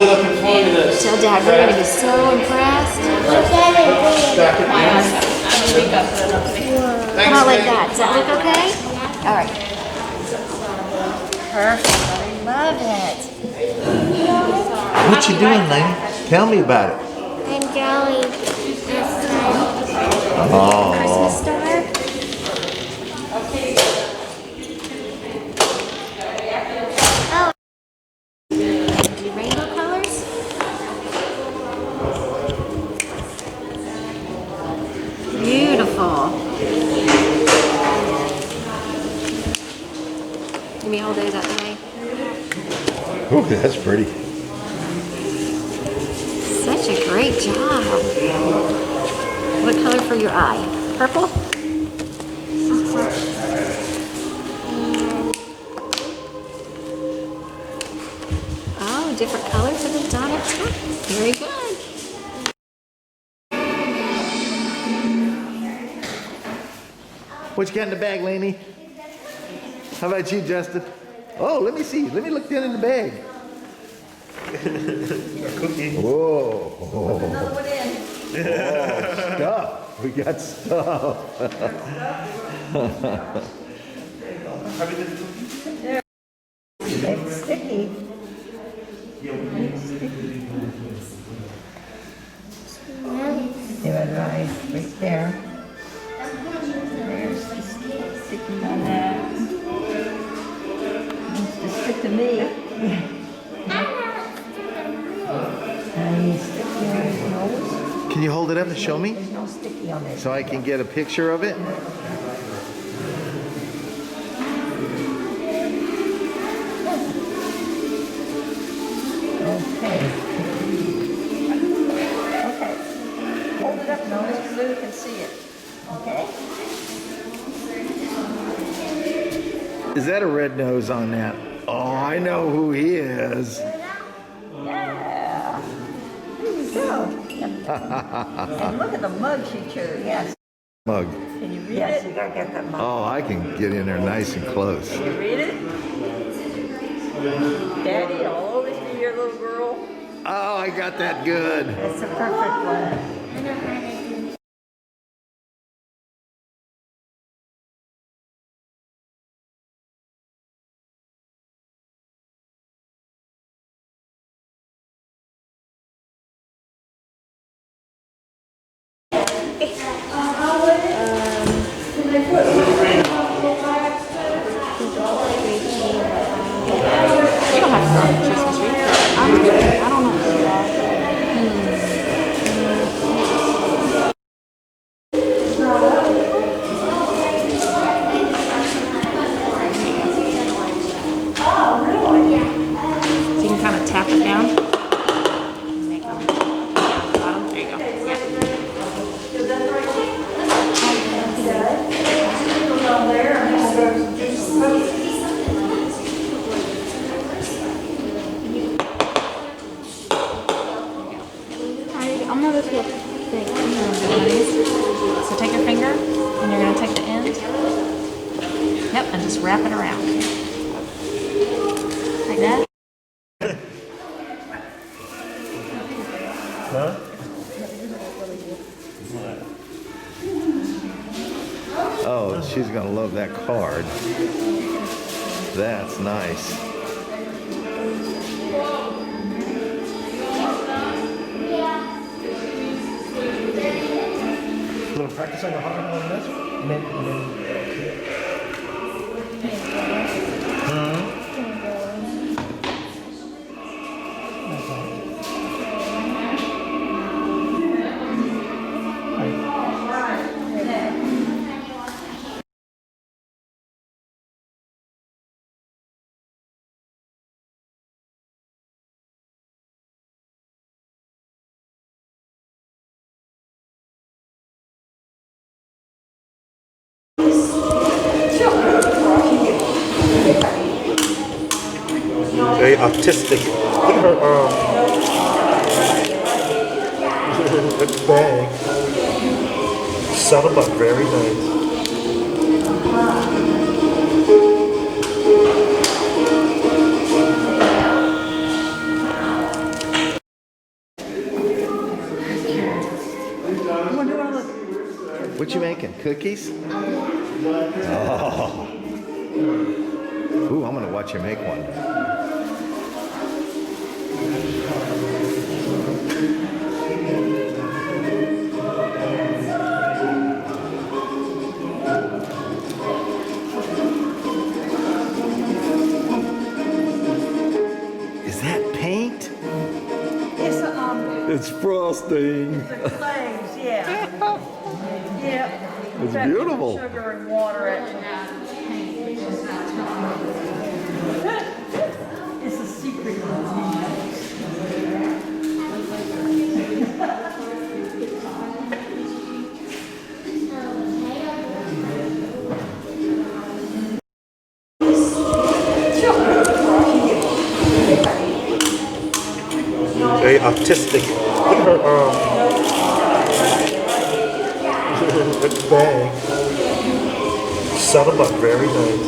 Tell Dad we're going to be so impressed. Come on like that. Does that look okay? All right. Perfect. I love it. What you doing, Lane? Tell me about it. I'm drawing a sun. Oh. Christmas star. Oh. Do rainbow colors? Beautiful. Let me hold those up today. Oh, that's pretty. Such a great job. What color for your eye? Purple? Oh, different color for the donut top. Very good. What you got in the bag, Laney? How about you, Justin? Oh, let me see. Let me look down in the bag. Cookie. Whoa. Another one in. Oh, stuff. We got stuff. It's sticky. Give it right there. There's the sticking on that. It's to stick to me. And you stick your nose. Can you hold it up and show me There's no sticky on it. so I can get a picture of it? Okay. Okay. Hold it up, nose, so you can see it. Okay? Is that a red nose on that? Oh, I know who he is. Yeah. There you go. And look at the mug she chose. Yes. Mug. Can you read yes, it? You gotta get that mug. Oh, I can get in there nice and close. Can you read it? Daddy, I'll always be your little girl. Oh, I got that good. That's the perfect one. I know how to do. You don't have to go on the Christmas tree. I don't know. So you can kind of tap it down. Make them bottom. There you go. I'm not this little thing. So take your finger and you're going to take the end. Yep, and just wrap it around. Like that. Huh? Oh, she's gonna love that card. That's nice. You want to practice on the hard on this? And then very artistic. Look at her that bag. Subtle but very nice. cookies? Oh. Ooh, I'm gonna watch you make one. Is that paint? It's It's frosting. the glaze, yeah. Yeah. It's Got beautiful. Sugar and water actually. It's a secret. Very artistic. Look at her that bag. Set them up very nice.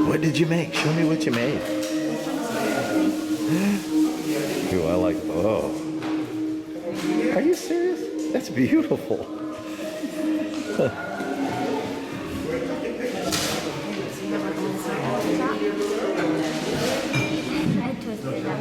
What did you make? Show me what you made. Ooh, I like, oh. Are you serious? That's beautiful. I twisted it up.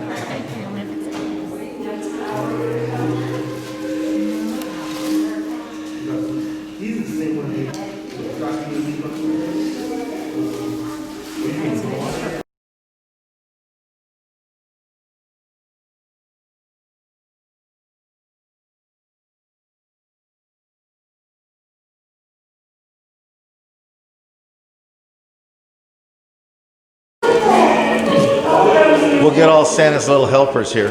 We'll get all Santa's little helpers here.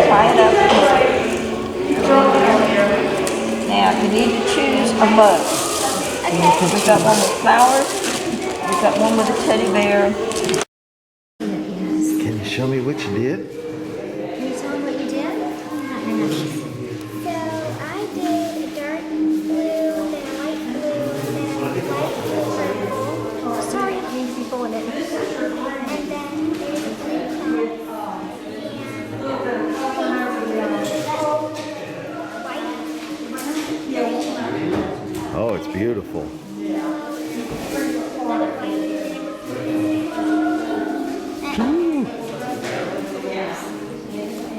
Tie it up. Now you need to choose a mug. We got one with flowers. We got one with a teddy bear. Can you show me what you did? Can you tell me what you did? So I did a dark blue, then a light blue, then a light blue purple. Sorry, I need to be pulling it. And then there's a blue top. Oh, it's beautiful.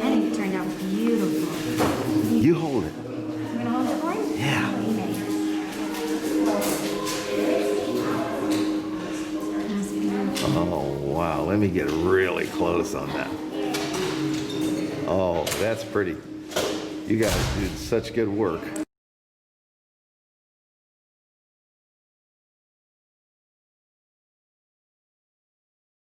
I think it turned out beautiful. You hold it. You gonna hold it for me? Yeah. That's beautiful. Oh, wow. Let me get really close on that. Oh, that's pretty. You guys did such good work.